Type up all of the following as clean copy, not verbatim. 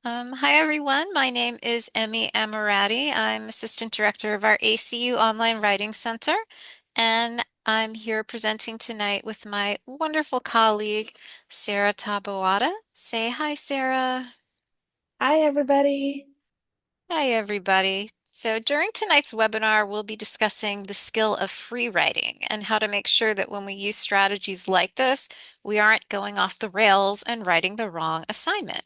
Hi everyone, my name is Emmy Amorati. I'm Assistant Director of our ACU Online Writing Center, and I'm here presenting tonight with my wonderful colleague, Sarah Taboada. Say hi, Sarah. Hi, everybody. Hi, everybody. So during tonight's webinar, we'll be discussing the skill of free writing and how to make sure that when we use strategies like this, we aren't going off the rails and writing the wrong assignment.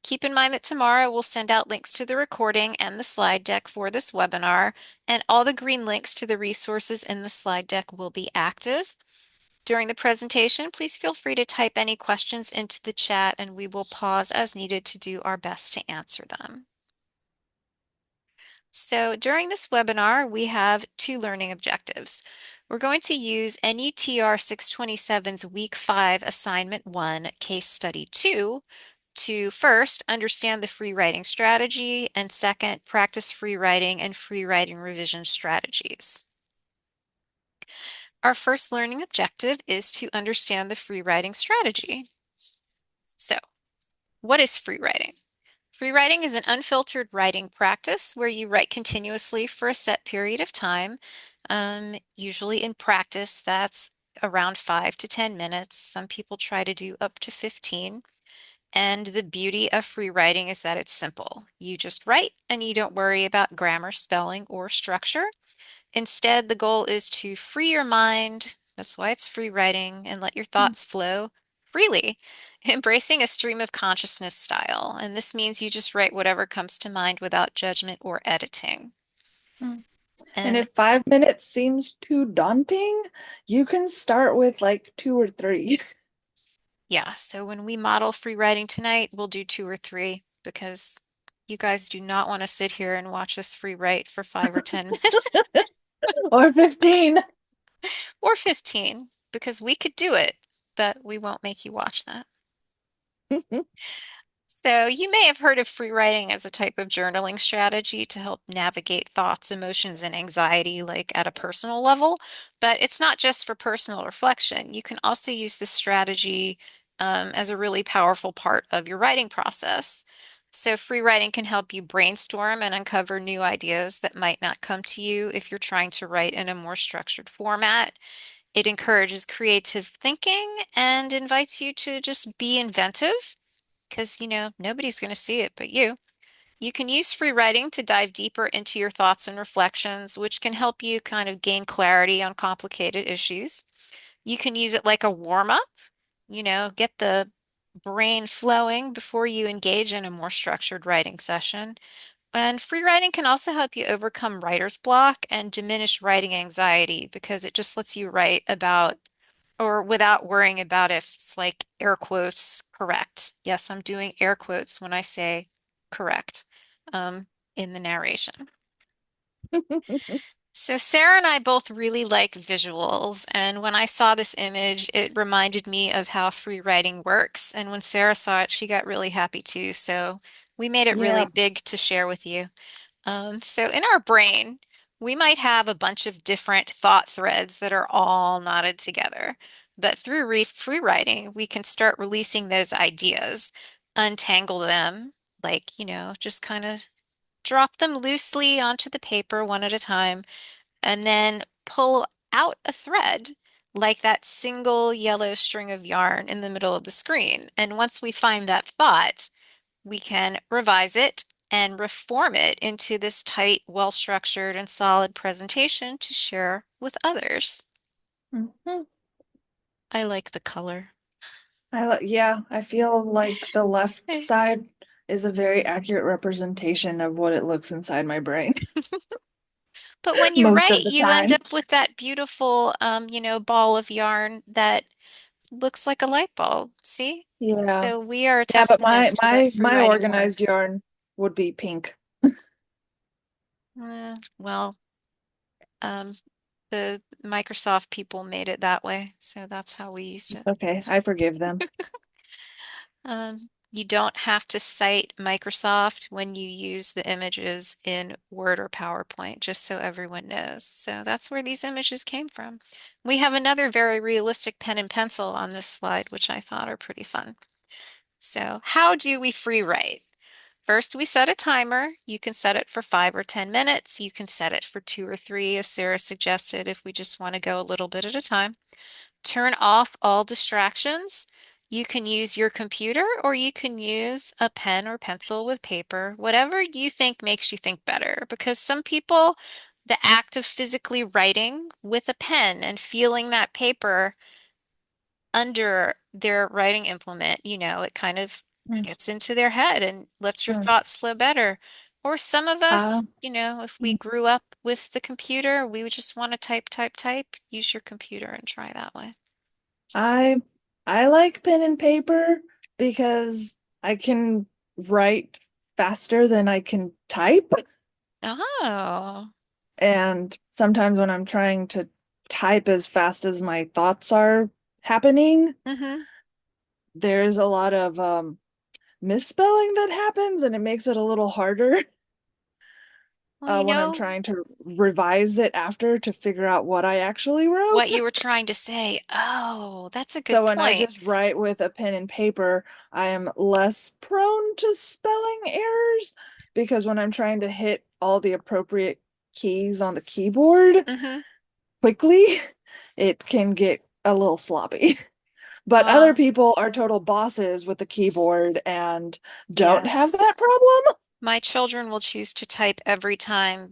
Keep in mind that tomorrow we'll send out links to the recording and the slide deck for this webinar, and all the green links to the resources in the slide deck will be active. During the presentation, please feel free to type any questions into the chat and we will pause as needed to do our best to answer them. So during this webinar, we have two learning objectives. We're going to use NUTR 627's Week 5 Assignment 1, Case Study 2, to first understand the free writing strategy, and second, practice free writing and free writing revision strategies. Our first learning objective is to understand the free writing strategy. So, what is free writing? Free writing is an unfiltered writing practice where you write continuously for a set period of time. Usually in practice, that's around 5 to 10 minutes. Some people try to do up to 15. And the beauty of free writing is that it's simple. You just write and you don't worry about grammar, spelling, or structure. Instead, the goal is to free your mind. That's why it's free writing, and let your thoughts flow freely, embracing a stream of consciousness style. And this means you just write whatever comes to mind without judgment or editing. Mm. And And if 5 minutes seems too daunting, you can start with like two or three. yeah, so when we model free writing tonight, we'll do 2 or 3 because you guys do not want to sit here and watch us free write for 5 or 10 minutes. Or 15. Or 15, because we could do it, but we won't make you watch that. So you may have heard of free writing as a type of journaling strategy to help navigate thoughts, emotions, and anxiety, like at a personal level. But it's not just for personal reflection. You can also use this strategy as a really powerful part of your writing process. So free writing can help you brainstorm and uncover new ideas that might not come to you if you're trying to write in a more structured format. It encourages creative thinking and invites you to just be inventive because, nobody's going to see it but you. You can use free writing to dive deeper into your thoughts and reflections, which can help you kind of gain clarity on complicated issues. You can use it like a warm up, get the brain flowing before you engage in a more structured writing session. And free writing can also help you overcome writer's block and diminish writing anxiety because it just lets you write about or without worrying about if it's like air quotes correct. Yes, I'm doing air quotes when I say correct in the narration. So Sarah and I both really like visuals, and when I saw this image, it reminded me of how free writing works. And when Sarah saw it, she got really happy too. So we made it really Yeah. big to share with you. So in our brain, we might have a bunch of different thought threads that are all knotted together. But through free writing, we can start releasing those ideas, untangle them, like, just kind of drop them loosely onto the paper one at a time, and then pull out a thread like that single yellow string of yarn in the middle of the screen. And once we find that thought, we can revise it and reform it into this tight, well-structured, and solid presentation to share with others. Mhm. I like the color. Yeah, I feel like the left Eh. side is a very accurate representation of what it looks inside my brain But when you most of write, the you end time. up with that beautiful, ball of yarn that looks like a light bulb. See? Yeah. So we are a Yeah, but testament my to that my free my writing organized works. yarn would be pink. Well, um, the Microsoft people made it that way, so that's how we used it. Okay, I forgive them. You don't have to cite Microsoft when you use the images in Word or PowerPoint, just so everyone knows. So that's where these images came from. We have another very realistic pen and pencil on this slide, which I thought are pretty fun. So how do we free write? First, we set a timer. You can set it for 5 or 10 minutes. You can set it for 2 or 3, as Sarah suggested, if we just want to go a little bit at a time. Turn off all distractions. You can use your computer or you can use a pen or pencil with paper, whatever you think makes you think better. Because some people, the act of physically writing with a pen and feeling that paper under their writing implement, it kind of Yes. gets into their head and lets your thoughts Yes. flow better. Or some of Uh, us, if we grew up with the computer, we would just want to type, type, type. Use your computer and try that way. I I like pen and paper because I can write faster than I can type. Oh. And sometimes when I'm trying to type as fast as my thoughts are happening, Mm-hmm. there's a lot of misspelling that happens and it makes it a little harder Well, you when I'm know trying to revise it after to figure out what I actually what wrote. you were trying to say. Oh, that's a good So when I point. just write with a pen and paper, I am less prone to spelling errors because when I'm trying to hit all the appropriate keys on the keyboard Mm-hmm. quickly, it can get a little sloppy. But other Well, people are total bosses with the keyboard and don't have yes. that problem. My children will choose to type every time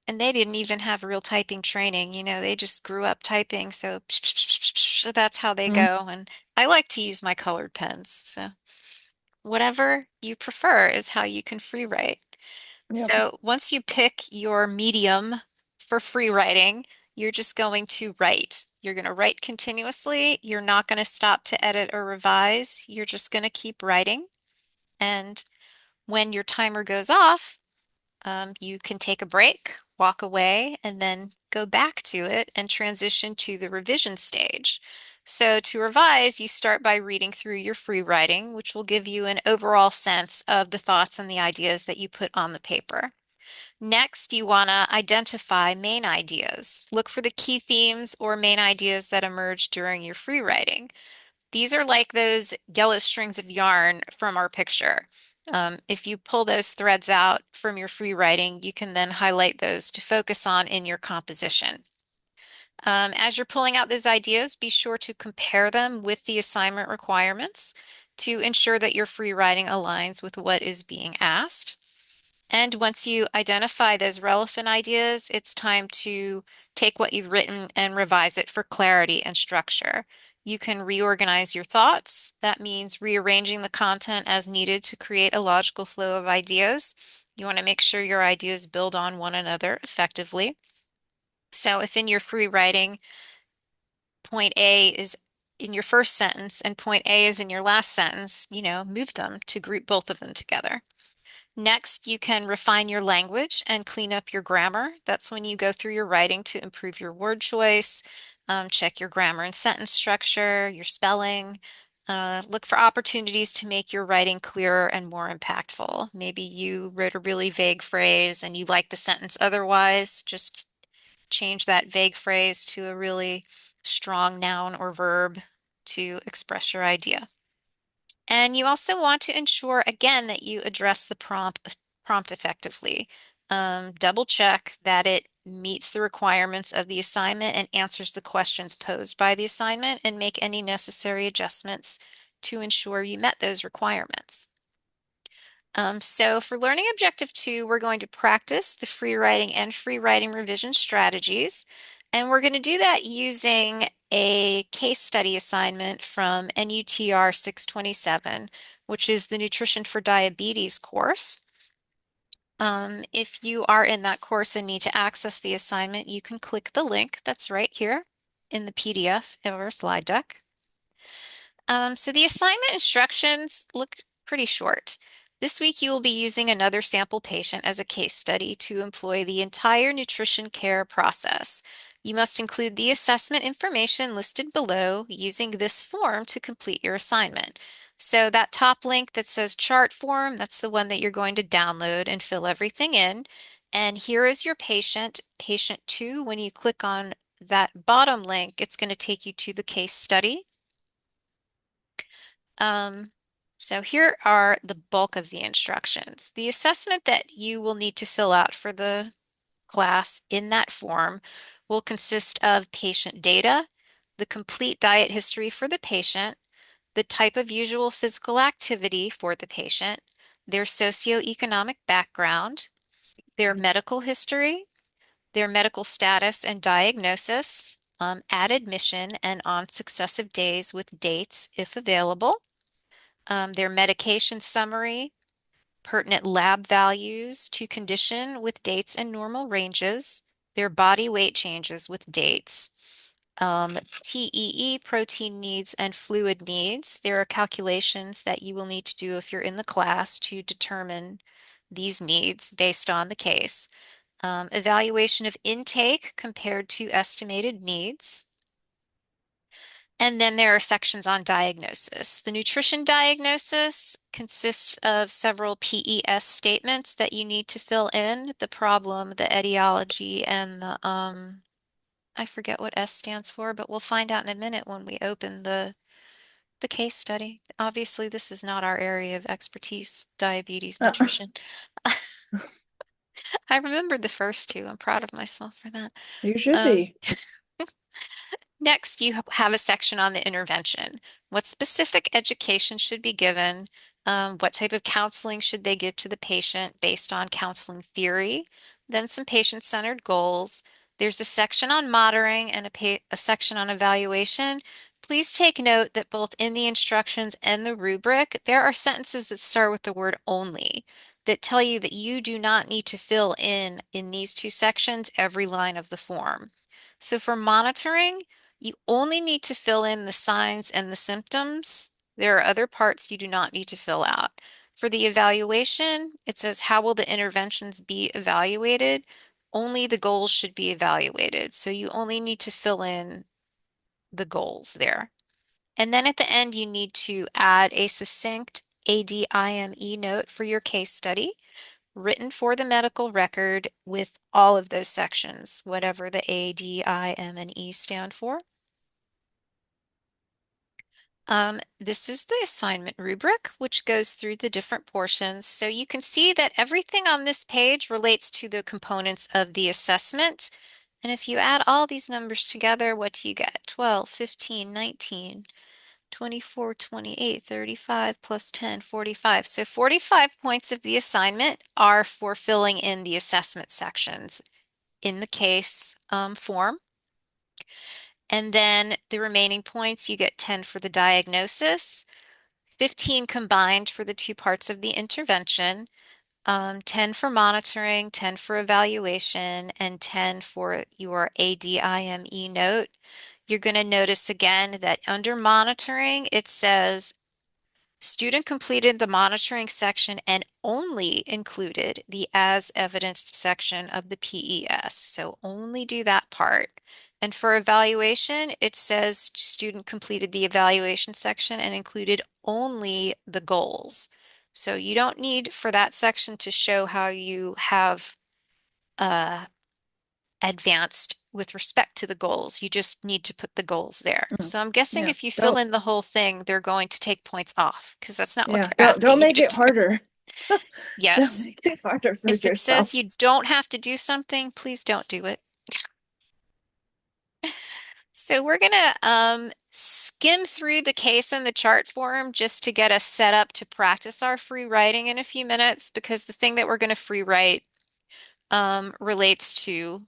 and they didn't even have real typing training. They just grew up typing. So that's how they Mm, go. And I like to use my colored pens. So whatever you prefer is how you can free write. yep. So once you pick your medium for free writing, you're just going to write. You're going to write continuously. You're not going to stop to edit or revise. You're just going to keep writing. And when your timer goes off, you can take a break, walk away, and then go back to it and transition to the revision stage. So to revise, you start by reading through your free writing, which will give you an overall sense of the thoughts and the ideas that you put on the paper. Next, you want to identify main ideas. Look for the key themes or main ideas that emerge during your free writing. These are like those yellow strings of yarn from our picture. If you pull those threads out from your free writing, you can then highlight those to focus on in your composition. As you're pulling out those ideas, be sure to compare them with the assignment requirements to ensure that your free writing aligns with what is being asked. And once you identify those relevant ideas, it's time to take what you've written and revise it for clarity and structure. You can reorganize your thoughts. That means rearranging the content as needed to create a logical flow of ideas. You want to make sure your ideas build on one another effectively. So if in your free writing, point A is in your first sentence and point A is in your last sentence, move them to group both of them together. Next, you can refine your language and clean up your grammar. That's when you go through your writing to improve your word choice, check your grammar and sentence structure, your spelling. Look for opportunities to make your writing clearer and more impactful. Maybe you wrote a really vague phrase and you like the sentence otherwise. Just change that vague phrase to a really strong noun or verb to express your idea. And you also want to ensure, again, that you address the prompt effectively. Double check that it meets the requirements of the assignment and answers the questions posed by the assignment, and make any necessary adjustments to ensure you met those requirements. So for learning objective 2, we're going to practice the free writing and free writing revision strategies. And we're going to do that using a case study assignment from NUTR 627, which is the Nutrition for Diabetes course. If you are in that course and need to access the assignment, you can click the link that's right here in the PDF or slide deck. So the assignment instructions look pretty short. This week you will be using another sample patient as a case study to employ the entire nutrition care process. You must include the assessment information listed below using this form to complete your assignment. So that top link that says chart form, that's the one that you're going to download and fill everything in. And here is your patient, patient 2. When you click on that bottom link, it's going to take you to the case study. Um, So here are the bulk of the instructions. The assessment that you will need to fill out for the class in that form will consist of patient data, the complete diet history for the patient, the type of usual physical activity for the patient, their socioeconomic background, their medical history, their medical status and diagnosis, at admission and on successive days with dates if available, their medication summary, pertinent lab values to condition with dates and normal ranges, their body weight changes with dates, TEE, protein needs, and fluid needs. There are calculations that you will need to do if you're in the class to determine these needs based on the case. Evaluation of intake compared to estimated needs. And then there are sections on diagnosis. The nutrition diagnosis consists of several PES statements that you need to fill in, the problem, the etiology, and I forget what S stands for, but we'll find out in a minute when we open the case study. Obviously, this is not our area of expertise, diabetes Uh, nutrition. I remembered the first two. I'm proud of myself for that. you should Um, be. Next, you have a section on the intervention. What specific education should be given? What type of counseling should they give to the patient based on counseling theory? Then some patient-centered goals. There's a section on monitoring and a section on evaluation. Please take note that both in the instructions and the rubric, there are sentences that start with the word only that tell you that you do not need to fill in these two sections every line of the form. So for monitoring, you only need to fill in the signs and the symptoms. There are other parts you do not need to fill out. For the evaluation, it says, how will the interventions be evaluated? Only the goals should be evaluated. So you only need to fill in the goals there. And then at the end, you need to add a succinct ADIME note for your case study, written for the medical record with all of those sections, whatever the A, D, I, M, and E stand for. This is the assignment rubric, which goes through the different portions. So you can see that everything on this page relates to the components of the assessment. And if you add all these numbers together, what do you get? 12, 15, 19, 24, 28, 35 plus 10, 45. So 45 points of the assignment are for filling in the assessment sections in the case form. And then the remaining points, you get 10 for the diagnosis, 15 combined for the two parts of the intervention, 10 for monitoring, 10 for evaluation, and 10 for your ADIME note. You're going to notice again that under monitoring, it says student completed the monitoring section and only included the as evidenced section of the PES. So only do that part. And for evaluation, it says student completed the evaluation section and included only the goals. So you don't need for that section to show how you have uh, advanced with respect to the goals. You just need to put the goals there. Mm. So I'm guessing Yeah. if you fill Don't, in the whole thing, they're going to take points off because that's not what yeah. they're Don't asking you make to it do. harder. Don't Yes. make it harder for If it yourself. says you don't have to do something, please don't do it. So we're gonna skim through the case and the chart form just to get us set up to practice our free writing in a few minutes because the thing that we're going to free write relates to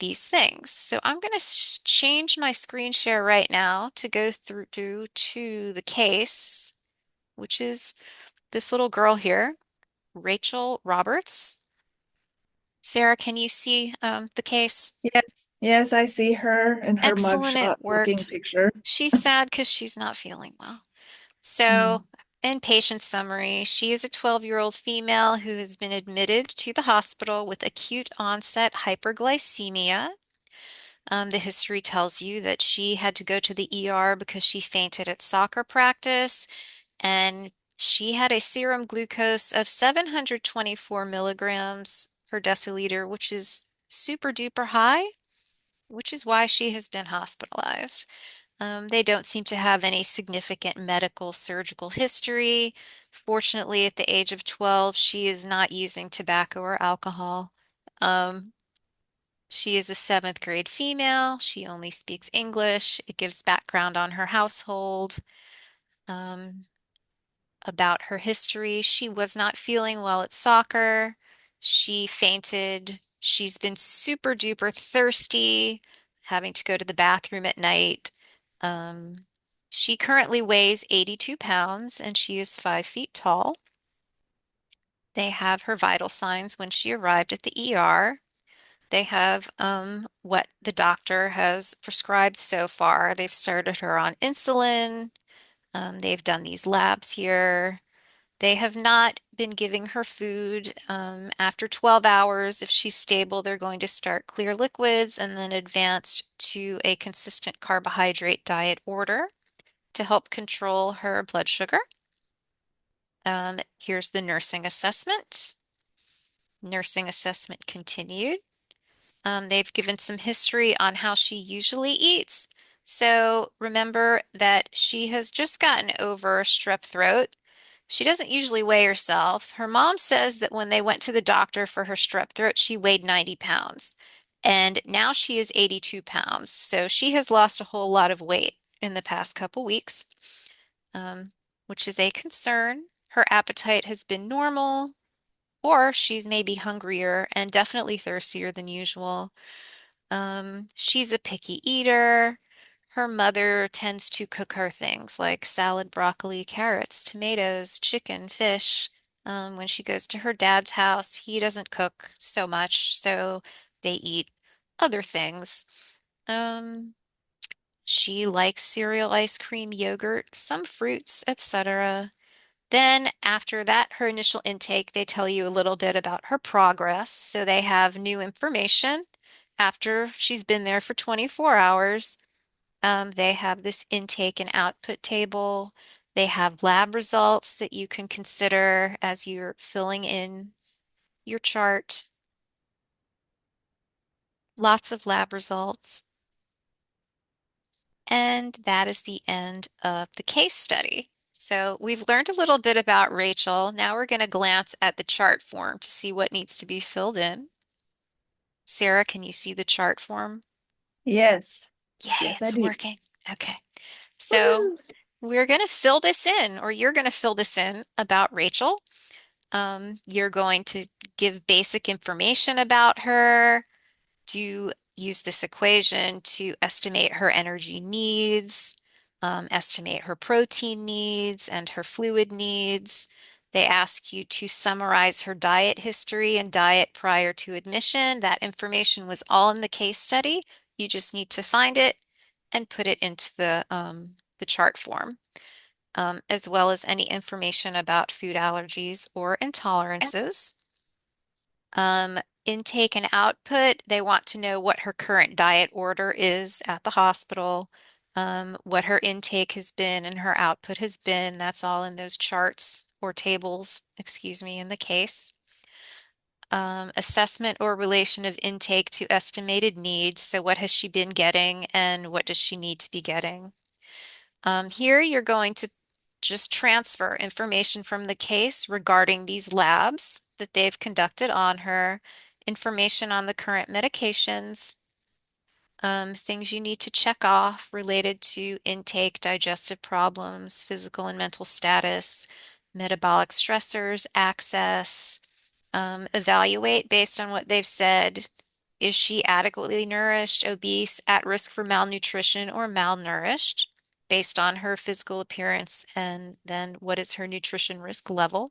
these things. So I'm going to change my screen share right now to go through to the case, which is this little girl here, Rachel Roberts. Sarah, can you see the case? Yes. Yes, I see her in her Excellent, it mugshot looking worked. picture. She's sad because she's not feeling well. So, Mm. in patient summary, she is a 12-year-old female who has been admitted to the hospital with acute onset hyperglycemia. The history tells you that she had to go to the ER because she fainted at soccer practice, and she had a serum glucose of 724 milligrams per deciliter, which is super duper high, which is why she has been hospitalized. They don't seem to have any significant medical surgical history. Fortunately, at the age of 12, she is not using tobacco or alcohol. Um, she is a seventh grade female. She only speaks English. It gives background on her household. Um, about her history. She was not feeling well at soccer. She fainted. She's been super duper thirsty, having to go to the bathroom at night. Um, she currently weighs 82 pounds and she is 5 feet tall. They have her vital signs when she arrived at the ER. They have what the doctor has prescribed so far. They've started her on insulin. They've done these labs here. They have not been giving her food. After 12 hours, if she's stable, they're going to start clear liquids and then advance to a consistent carbohydrate diet order to help control her blood sugar. Here's the nursing assessment. Nursing assessment continued. They've given some history on how she usually eats. So remember that she has just gotten over strep throat. She doesn't usually weigh herself. Her mom says that when they went to the doctor for her strep throat, she weighed 90 pounds. And now she is 82 pounds. So she has lost a whole lot of weight in the past couple weeks, um, which is a concern. Her appetite has been normal, or she's maybe hungrier and definitely thirstier than usual. She's a picky eater. Her mother tends to cook her things like salad, broccoli, carrots, tomatoes, chicken, fish. When she goes to her dad's house, he doesn't cook so much, so they eat other things. Um, she likes cereal, ice cream, yogurt, some fruits, etc. Then after that, her initial intake, they tell you a little bit about her progress. So they have new information after she's been there for 24 hours. They have this intake and output table. They have lab results that you can consider as you're filling in your chart. Lots of lab results. And that is the end of the case study. So we've learned a little bit about Rachel. Now we're going to glance at the chart form to see what needs to be filled in. Sarah, can you see the chart form? Yes. Yay, Yes, I it's do. working. Okay. So Woohoo! we're going to fill this in, or you're going to fill this in about Rachel. You're going to give basic information about her, do use this equation to estimate her energy needs, estimate her protein needs and her fluid needs. They ask you to summarize her diet history and diet prior to admission. That information was all in the case study. You just need to find it and put it into the chart form, as well as any information about food allergies or intolerances. Um, Intake and output, they want to know what her current diet order is at the hospital, what her intake has been and her output has been. That's all in those charts or tables, excuse me, in the case. Assessment or relation of intake to estimated needs. So what has she been getting and what does she need to be getting? Here you're going to just transfer information from the case regarding these labs that they've conducted on her, information on the current medications, things you need to check off related to intake, digestive problems, physical and mental status, metabolic stressors, access, evaluate based on what they've said. Is she adequately nourished, obese, at risk for malnutrition, or malnourished based on her physical appearance? And then what is her nutrition risk level?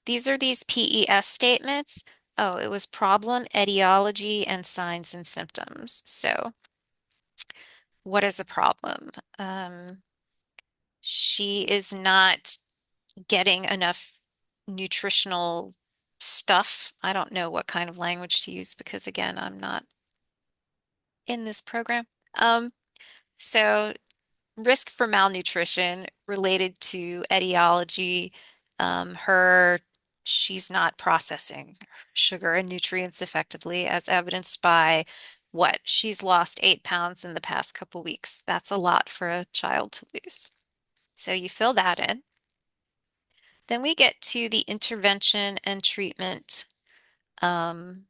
These are these PES statements. Oh, it was problem, etiology, and signs and symptoms. So what is a problem? She is not getting enough nutritional stuff. I don't know what kind of language to use because, again, I'm not in this program. Um, so risk for malnutrition related to etiology, her she's not processing sugar and nutrients effectively, as evidenced by what? She's lost 8 pounds in the past couple weeks. That's a lot for a child to lose. So you fill that in. Then we get to the intervention and treatment um,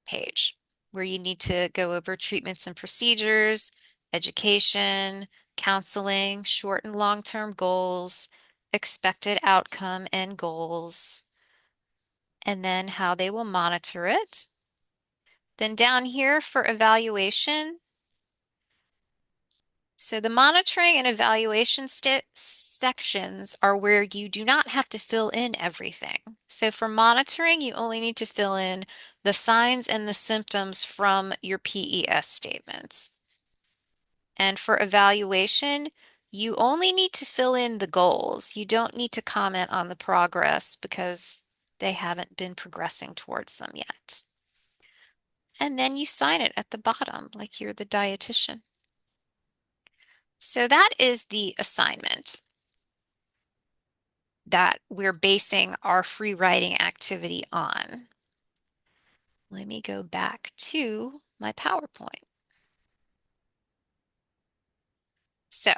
page where you need to go over treatments and procedures, education, counseling, short and long-term goals, expected outcome and goals, and then how they will monitor it. Then down here for evaluation. So the monitoring and evaluation sections are where you do not have to fill in everything. So for monitoring, you only need to fill in the signs and the symptoms from your PES statements. And for evaluation, you only need to fill in the goals. You don't need to comment on the progress because they haven't been progressing towards them yet. And then you sign it at the bottom, like you're the dietitian. So that is the assignment that we're basing our free writing activity on. Let me go back to my PowerPoint. So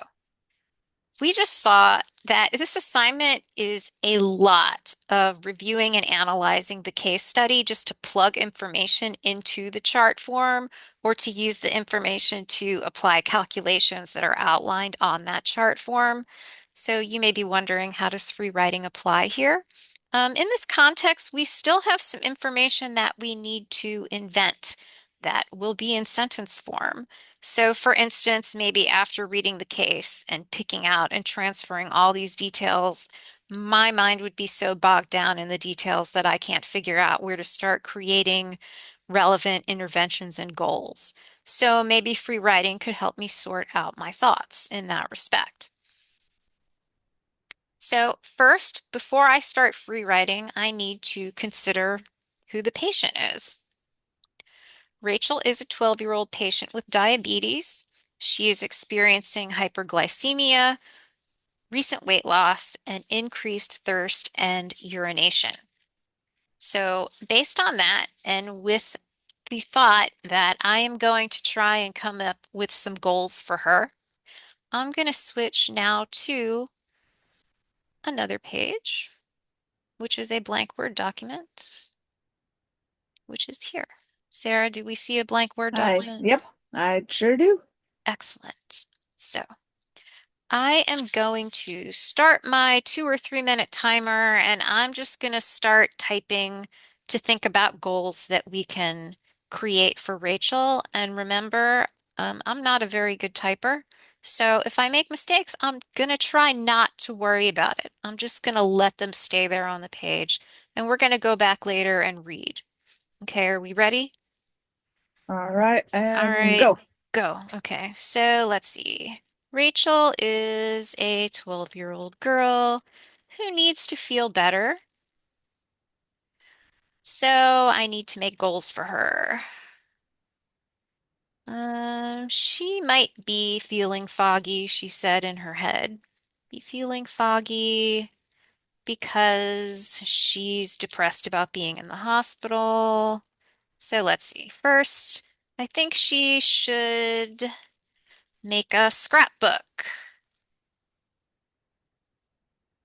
we just saw that this assignment is a lot of reviewing and analyzing the case study just to plug information into the chart form or to use the information to apply calculations that are outlined on that chart form. So you may be wondering, how does free writing apply here? In this context, we still have some information that we need to invent that will be in sentence form. So, for instance, maybe after reading the case and picking out and transferring all these details, my mind would be so bogged down in the details that I can't figure out where to start creating relevant interventions and goals. So, maybe free writing could help me sort out my thoughts in that respect. So, first, before I start free writing, I need to consider who the patient is. Rachel is a 12-year-old patient with diabetes. She is experiencing hyperglycemia, recent weight loss, and increased thirst and urination. So, based on that, and with the thought that I am going to try and come up with some goals for her, I'm going to switch now to another page, which is a blank Word document, which is here. Sarah, do we see a blank Word document? Yep, I sure do. Excellent. So, I am going to start my 2 or 3 minute timer and I'm just going to start typing to think about goals that we can create for Rachel. And remember, I'm not a very good typer. So if I make mistakes, I'm going to try not to worry about it. I'm just going to let them stay there on the page and we're going to go back later and read. Okay, are we ready? All right, All and right, go. go. Okay, so let's see. Rachel is a 12-year-old girl who needs to feel better. So I need to make goals for her. She might be feeling foggy, she said in her head. Be feeling foggy because she's depressed about being in the hospital. So let's see. First, I think she should make a scrapbook.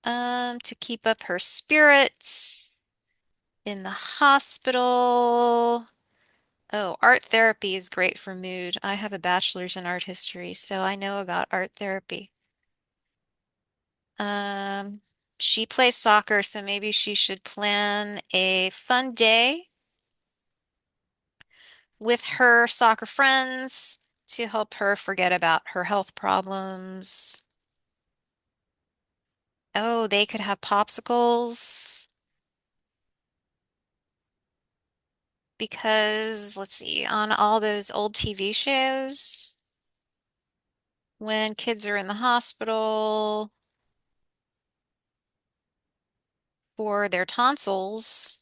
To keep up her spirits in the hospital. Oh, art therapy is great for mood. I have a bachelor's in art history, so I know about art therapy. Um, she plays soccer, so maybe she should plan a fun day with her soccer friends to help her forget about her health problems. Oh, they could have popsicles. Because let's see, on all those old TV shows, when kids are in the hospital for their tonsils,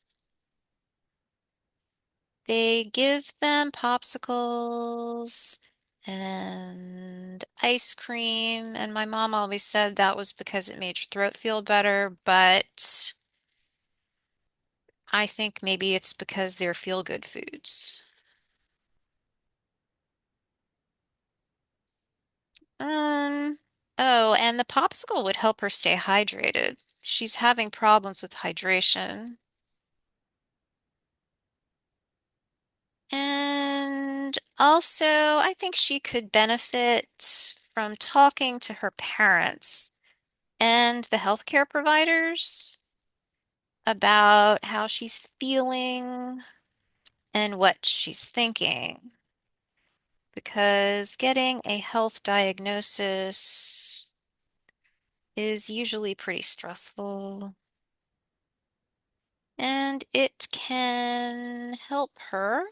they give them popsicles and ice cream. And my mom always said that was because it made your throat feel better, but I think maybe it's because they're feel-good foods. Um, oh, and the popsicle would help her stay hydrated. She's having problems with hydration. And also, I think she could benefit from talking to her parents and the healthcare providers about how she's feeling and what she's thinking. Because getting a health diagnosis is usually pretty stressful and it can help her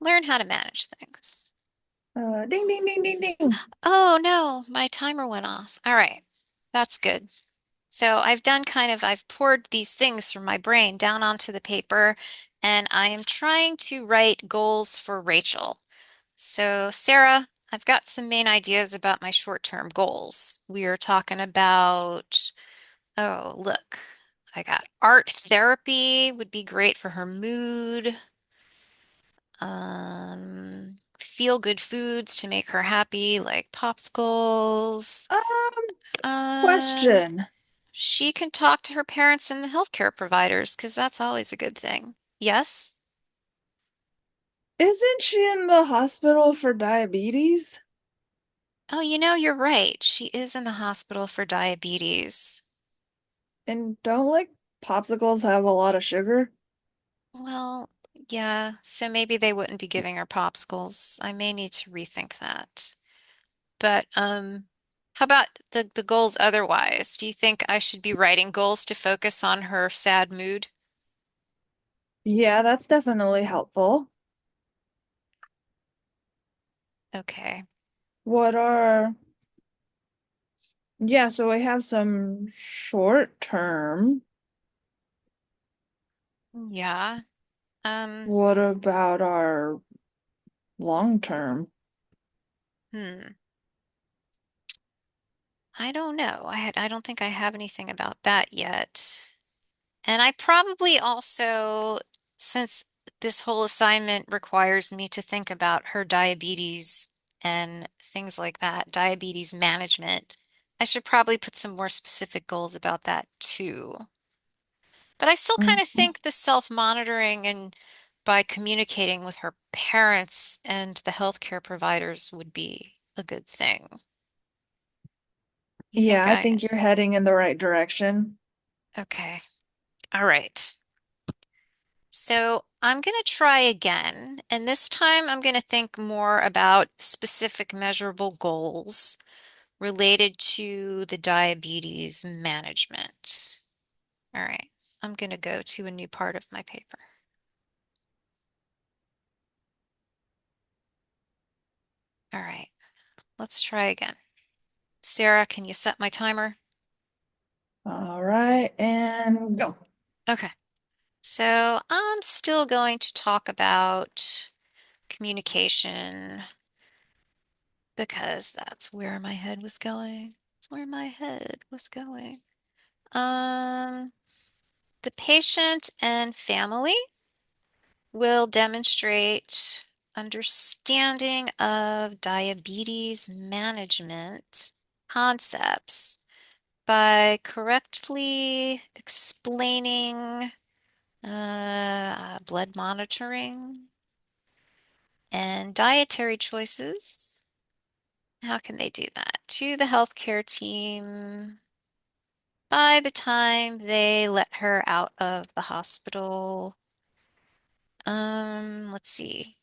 learn how to manage things. Ding, ding, ding, ding, ding. Oh no, my timer went off. All right, that's good. So I've poured these things from my brain down onto the paper, and I am trying to write goals for Rachel. So, Sarah, I've got some main ideas about my short-term goals. We are talking about, oh, look, I got art therapy would be great for her mood. Feel good foods to make her happy, like popsicles. Um, Uh, question. she can talk to her parents and the healthcare providers because that's always a good thing. Yes? Isn't she in the hospital for diabetes? Oh, you're right. She is in the hospital for diabetes. And don't like popsicles have a lot of sugar? Well, yeah, so maybe they wouldn't be giving her popsicles. I may need to rethink that. But how about the goals otherwise? Do you think I should be writing goals to focus on her sad mood? Yeah, that's definitely helpful. Okay. What are, yeah, so I have some short term. Yeah. Um, What about our long term? hmm. I don't know. I don't think I have anything about that yet. And I probably also, since this whole assignment requires me to think about her diabetes and things like that, diabetes management, I should probably put some more specific goals about that too. But I still kind of Mhm. think the self-monitoring and by communicating with her parents and the healthcare providers would be a good thing. You Yeah, think I think you're heading in the right direction. okay. All right. So I'm going to try again, and this time I'm going to think more about specific measurable goals related to the diabetes management. All right, I'm going to go to a new part of my paper. All right, let's try again. Sarah, can you set my timer? All right, and go. Okay, so I'm still going to talk about communication because that's where my head was going. That's where my head was going. Um, the patient and family will demonstrate understanding of diabetes management concepts by correctly explaining blood monitoring and dietary choices. How can they do that? To the healthcare team by the time they let her out of the hospital. Let's see.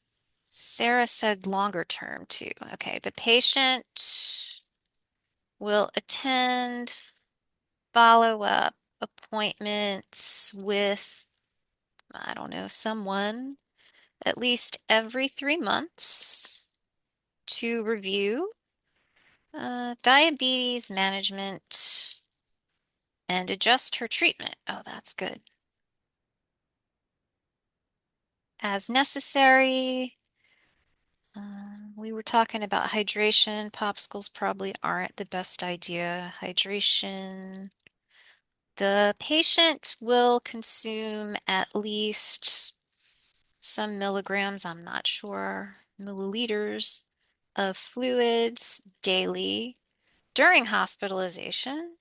Sarah said longer term too. Okay, the patient will attend follow-up appointments with, I don't know, someone at least every 3 months to review diabetes management and adjust her treatment. Oh, that's good. As necessary. We were talking about hydration. Popsicles probably aren't the best idea. Hydration. The patient will consume at least some milligrams, I'm not sure, milliliters of fluids daily during hospitalization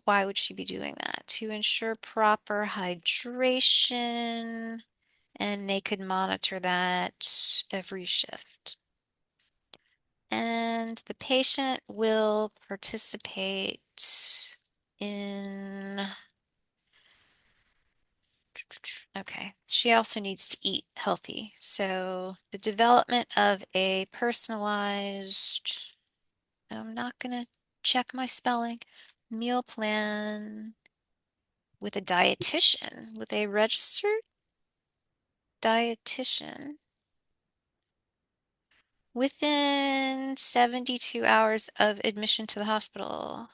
why would she be doing that? To ensure proper hydration, and they could monitor that every shift. And the patient will participate in, okay, she also needs to eat healthy. So the development of a personalized, I'm not going to check my spelling, meal plan with a dietitian, with a registered dietitian within 72 hours of admission to the hospital.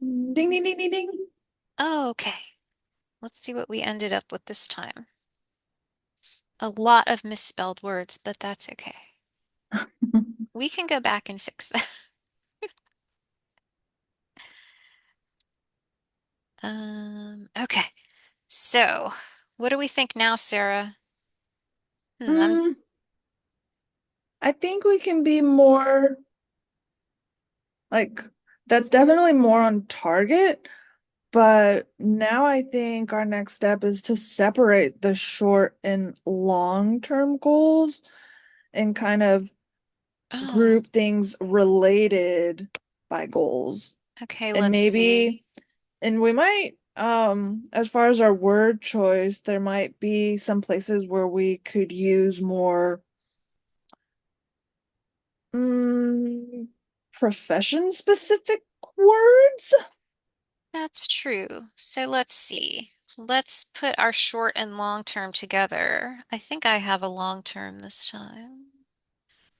Ding, ding, ding, ding, ding. Oh, okay. Let's see what we ended up with this time. A lot of misspelled words, but that's okay. We can go back and fix that. Okay. So, what do we think now, Sarah? Hmm, I'm, Hmm, I think we can be more like that's definitely more on target, but now I think our next step is to separate the short and long-term goals and kind of oh, group things related by goals. okay, And let's see. maybe, and we might, as far as our word choice, there might be some places where we could use more mm, profession specific words. That's true. So let's see. Let's put our short and long term together. I think I have a long term this time.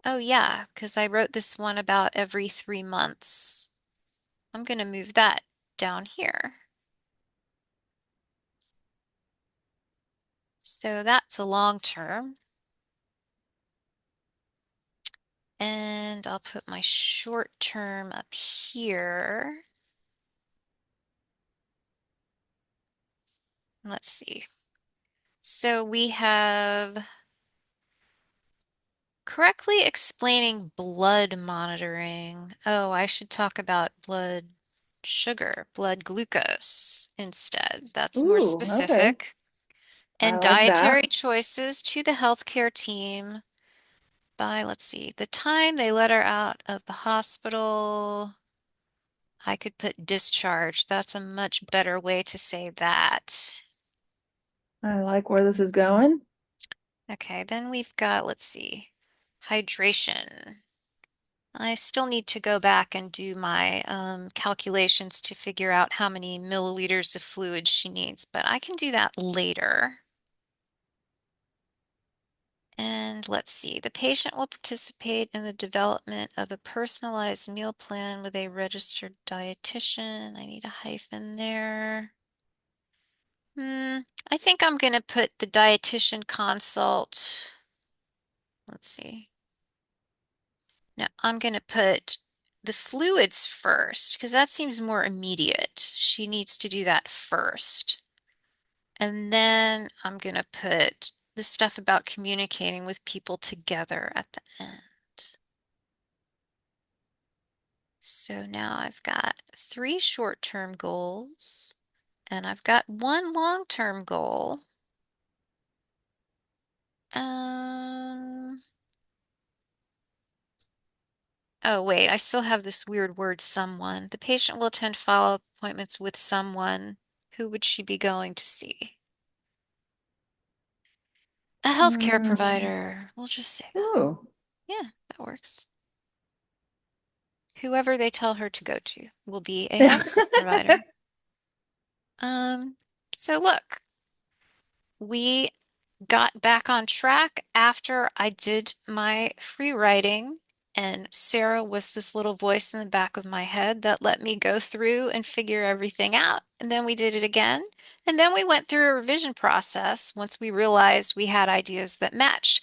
Oh, yeah, because I wrote this one about every 3 months. I'm going to move that down here. So that's a long term. And I'll put my short term up here. Let's see. So we have correctly explaining blood monitoring. Oh, I should talk about blood sugar, blood glucose instead. That's more Ooh, okay. specific. I And like dietary that. choices to the healthcare team by, let's see, the time they let her out of the hospital. I could put discharge. That's a much better way to say that. I like where this is going. Okay, then we've got, let's see, hydration. I still need to go back and do my calculations to figure out how many milliliters of fluid she needs, but I can do that later. And let's see, the patient will participate in the development of a personalized meal plan with a registered dietitian. I need a hyphen there. Hmm, I think I'm going to put the dietitian consult. Let's see. No, I'm going to put the fluids first because that seems more immediate. She needs to do that first. And then I'm going to put the stuff about communicating with people together at the end. So now I've got 3 short-term goals and I've got 1 long-term goal. Um, Oh, wait, I still have this weird word, someone. The patient will attend follow-up appointments with someone. Who would she be going to see? A healthcare Mm, provider. We'll just say that. ooh. Yeah, that works. Whoever they tell her to go to will be a healthcare provider. Um, so look, we got back on track after I did my free writing, and Sarah was this little voice in the back of my head that let me go through and figure everything out. And then we did it again. And then we went through a revision process once we realized we had ideas that matched.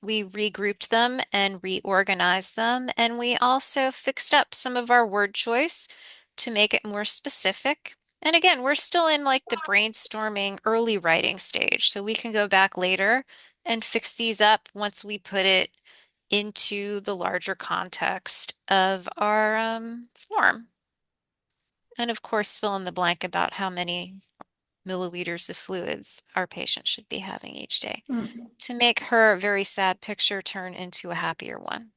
We regrouped them and reorganized them, and we also fixed up some of our word choice to make it more specific. And again, we're still in like the brainstorming early writing stage, so we can go back later and fix these up once we put it into the larger context of our form. And of course, fill in the blank about how many milliliters of fluids our patient should be having each day Mm. to make her very sad picture turn into a happier one.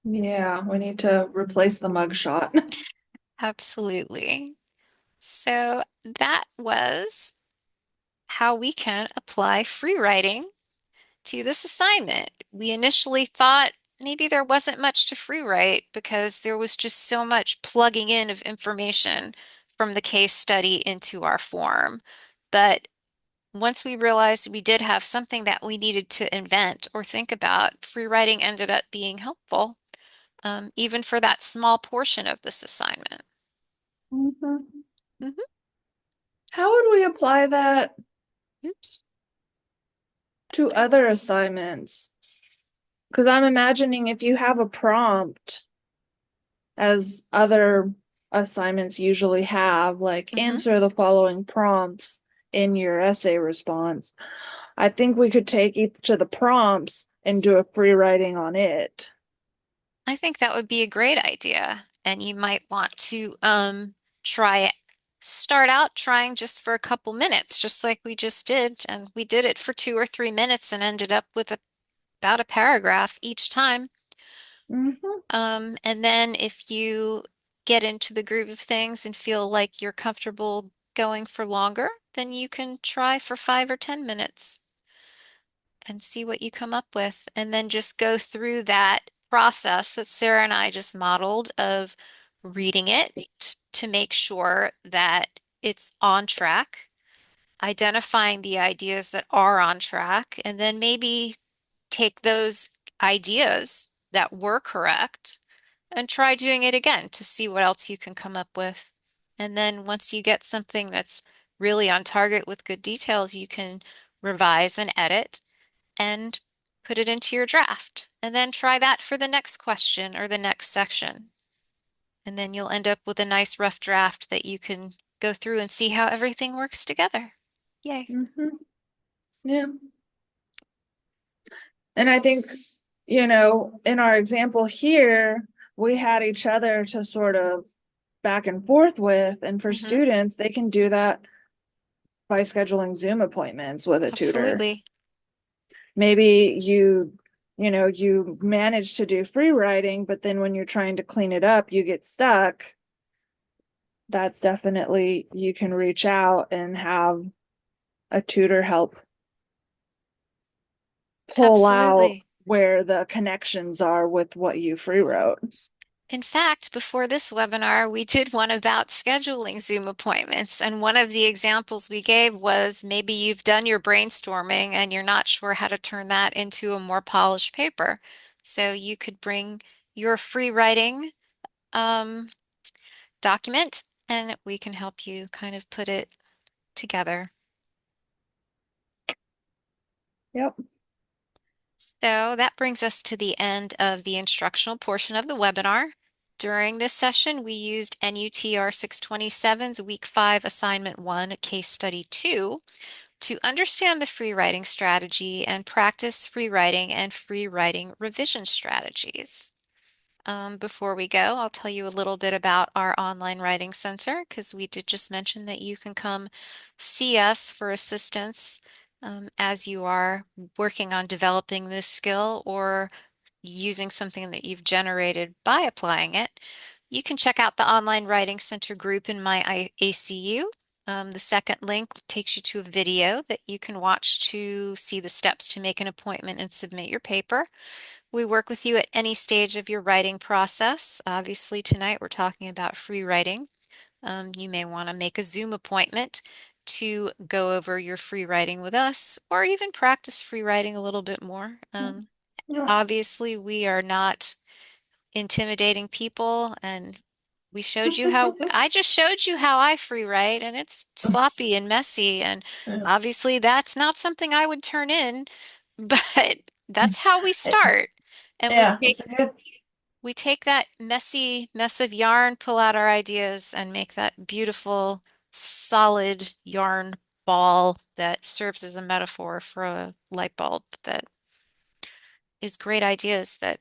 Yeah, we need to replace the mug shot. Absolutely. So that was how we can apply free writing to this assignment. We initially thought maybe there wasn't much to free write because there was just so much plugging in of information from the case study into our form. But once we realized we did have something that we needed to invent or think about, free writing ended up being helpful, even for that small portion of this assignment. Mhm. Mhm. How would we apply that Oops. to other assignments? Because I'm imagining if you have a prompt, as other assignments usually have, like Mhm. answer the following prompts in your essay response. I think we could take each of the prompts and do a free writing on it. I think that would be a great idea. And you might want to try it. Start out trying just for a couple minutes, just like we just did. And we did it for 2 or 3 minutes and ended up with about a paragraph each time. Mm-hmm. And then if you get into the groove of things and feel like you're comfortable going for longer, then you can try for 5 or 10 minutes and see what you come up with. And then just go through that process that Sarah and I just modeled of reading it to make sure that it's on track, identifying the ideas that are on track, and then maybe take those ideas that were correct and try doing it again to see what else you can come up with. And then once you get something that's really on target with good details, you can revise and edit and put it into your draft. And then try that for the next question or the next section. And then you'll end up with a nice rough draft that you can go through and see how everything works together. Yay. Mm-hmm. Yeah. And I think, in our example here, we had each other to sort of back and forth with. And for Hmm. students, they can do that by scheduling Zoom appointments with a tutor. Absolutely. Maybe you manage to do free writing, but then when you're trying to clean it up, you get stuck. That's definitely, you can reach out and have a tutor help pull out Absolutely. where the connections are with what you free wrote. In fact, before this webinar, we did one about scheduling Zoom appointments. And one of the examples we gave was maybe you've done your brainstorming and you're not sure how to turn that into a more polished paper. So you could bring your free writing um, document and we can help you kind of put it together. Yep. So that brings us to the end of the instructional portion of the webinar. During this session, we used NUTR 627's Week 5 Assignment 1, Case Study 2, to understand the free writing strategy and practice free writing and free writing revision strategies. Before we go, I'll tell you a little bit about our online writing center because we did just mention that you can come see us for assistance as you are working on developing this skill or using something that you've generated by applying it. You can check out the online writing center group in my ACU. The second link takes you to a video that you can watch to see the steps to make an appointment and submit your paper. We work with you at any stage of your writing process. Obviously, tonight we're talking about free writing. You may want to make a Zoom appointment to go over your free writing with us or even practice free writing a little bit more. Yeah. Obviously, we are not intimidating people and we showed you how I just showed you how I free write and it's sloppy and messy and obviously that's not something I would turn in, but that's how we start. And Yeah, it's a good. we take that messy mess of yarn, pull out our ideas and make that beautiful solid yarn ball that serves as a metaphor for a light bulb that is great ideas that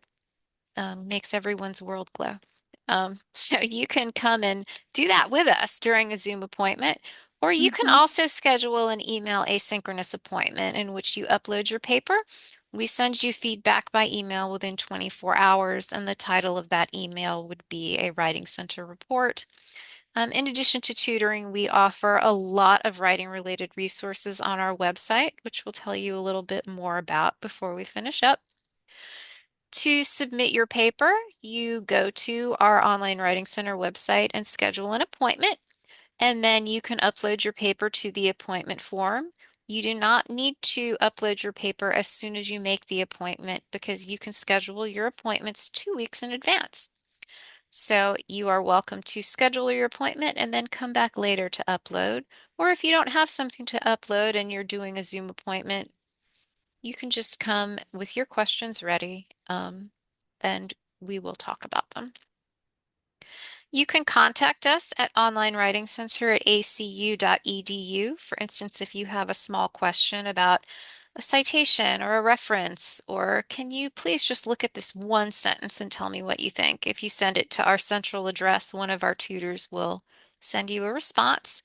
makes everyone's world glow. So you can come and do that with us during a Zoom appointment, or you can Hmm. also schedule an email asynchronous appointment in which you upload your paper. We send you feedback by email within 24 hours, and the title of that email would be a Writing Center report. In addition to tutoring, we offer a lot of writing related resources on our website, which we'll tell you a little bit more about before we finish up. To submit your paper, you go to our online writing center website and schedule an appointment, and then you can upload your paper to the appointment form. You do not need to upload your paper as soon as you make the appointment because you can schedule your appointments 2 weeks in advance. So you are welcome to schedule your appointment and then come back later to upload. Or if you don't have something to upload and you're doing a Zoom appointment, you can just come with your questions ready, and we will talk about them. You can contact us at Online Writing Center at acu.edu. For instance, if you have a small question about a citation or a reference, or can you please just look at this one sentence and tell me what you think? If you send it to our central address, one of our tutors will send you a response.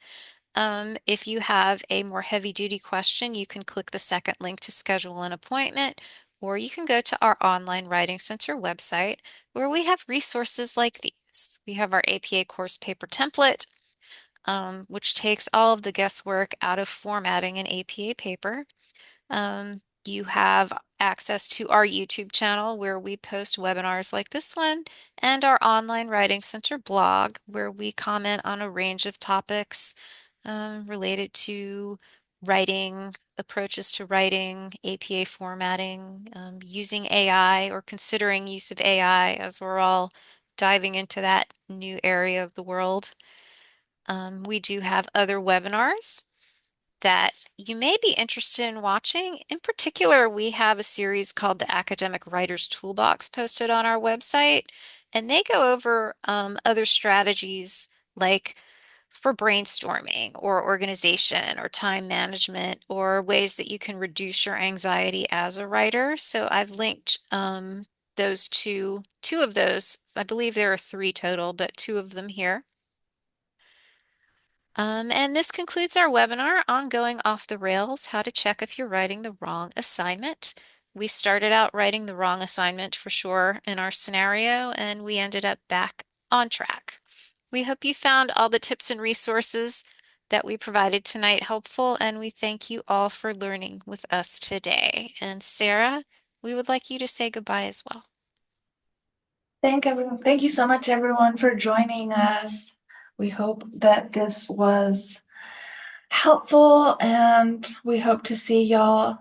If you have a more heavy duty question, you can click the second link to schedule an appointment, or you can go to our online writing center website where we have resources like these. We have our APA course paper template, which takes all of the guesswork out of formatting an APA paper. You have access to our YouTube channel where we post webinars like this one, and our online writing center blog where we comment on a range of topics related to writing, approaches to writing, APA formatting, using AI or considering use of AI as we're all diving into that new area of the world. We do have other webinars that you may be interested in watching. In particular, we have a series called the Academic Writers Toolbox posted on our website, and they go over other strategies like for brainstorming or organization or time management or ways that you can reduce your anxiety as a writer. So I've linked those two of those. I believe there are three total, but two of them here. And this concludes our webinar on going off the rails, how to check if you're writing the wrong assignment. We started out writing the wrong assignment for sure in our scenario, and we ended up back on track. We hope you found all the tips and resources that we provided tonight helpful, and we thank you all for learning with us today. And Sarah, we would like you to say goodbye as well. Thank you so much, everyone, for joining us. We hope that this was helpful, and we hope to see y'all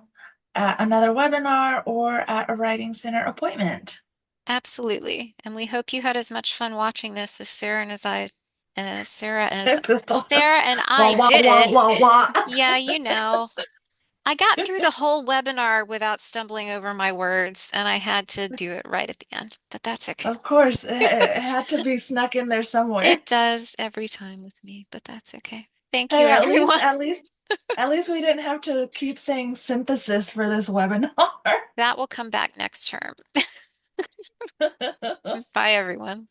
at another webinar or at a writing center appointment. Absolutely. And we hope you had as much fun watching this as Wah, Sarah and I wah, wah, did. wah, wah. Yeah, I got through the whole webinar without stumbling over my words, and I had to do it right at the end, but that's okay. Of course, it had to be snuck in there somewhere. It does every time with me, but that's okay. Thank you, Hey, everyone. at least we didn't have to keep saying synthesis for this webinar. That will come back next term. Bye, everyone.